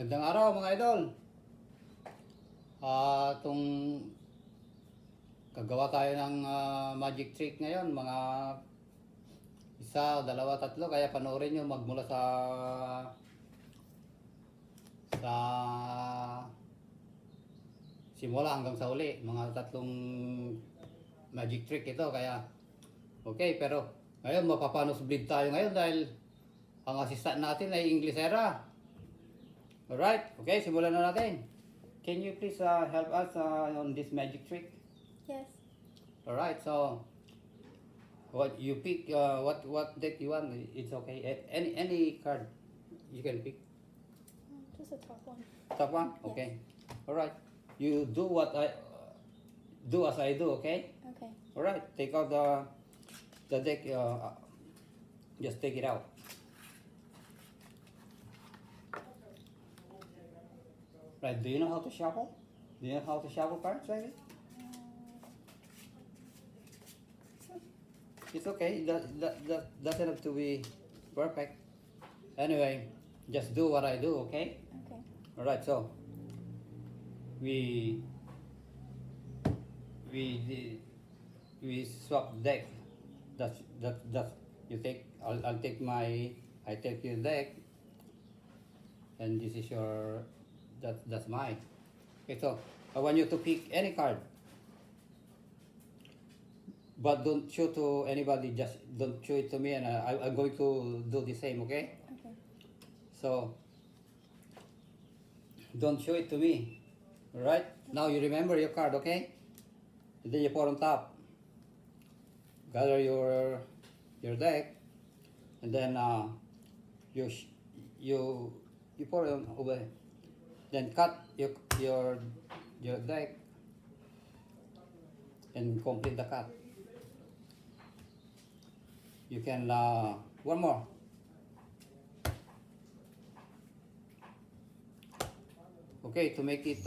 Magandang araw mga idol. Itong gagawa tayo ng magic trick ngayon, mga isa, dalawa, tatlo, kaya panoorin nyo magmula sa simula hanggang sa uli. Mga tatlong magic trick ito, kaya okay, pero ngayon mapapanos bleed tayo ngayon dahil ang assistant natin ay Inglesera. Alright, okay, simulan na natin. Can you please help us on this magic trick? Yes. Alright, so what you pick, what deck you want, it's okay. Any card you can pick. Just a top one. Top one? Yes. Okay. Alright, you do what I do as I do, okay? Okay. Alright, take out the deck, just take it out. Right, do you know how to shuffle? Do you know how to shuffle cards, maybe? It's okay, that doesn't have to be perfect. Anyway, just do what I do, okay? Okay. Alright, so we swap deck. That's you take, I'll take I take your deck, and this is your, that's mine. Okay, so I want you to pick any card, but don't show to anybody. Just don't show it to me, and I'm going to do the same. Okay? Okay. So don't show it to me. All right? Now you remember your card. Okay? And then you put on top. Gather your deck, and then you put it on over. Then cut your deck and complete the cut. You can one more. Okay, to make it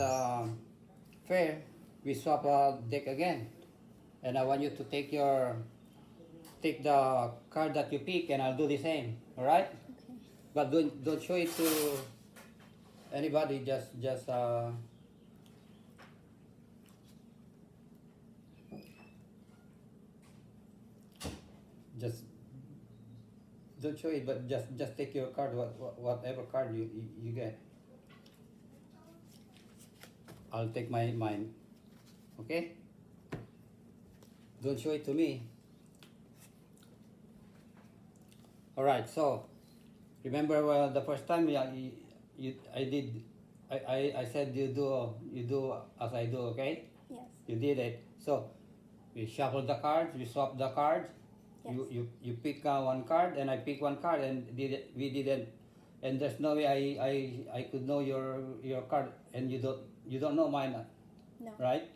fair, we swap a deck again, and I want you to take the card that you pick, and I'll do the same. All right? Okay. But don't show it to anybody, just just don't show it, but just take your card, whatever card you get. I'll take mine. Okay? Don't show it to me. All right. So remember the first time I said you do as I do, okay? Yes. You did it. So we shuffle the cards, we swap the cards. Yes. You pick one card and I pick one card, and we didn't, and there's no way I could know your card, and you don't know mine, No. right?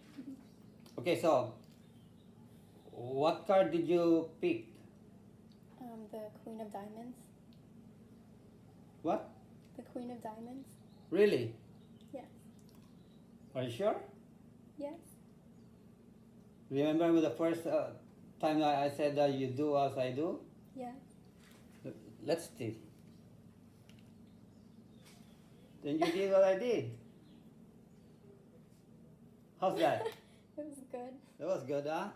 Okay, so what card did you pick? The Queen of Diamonds. What? The Queen of Diamonds. Really? Yes. Are you sure? Yes. Remember the first time I said that you do as I do? Yes. Let's see. Then you did what I did. How's that? It was good. That was good, huh?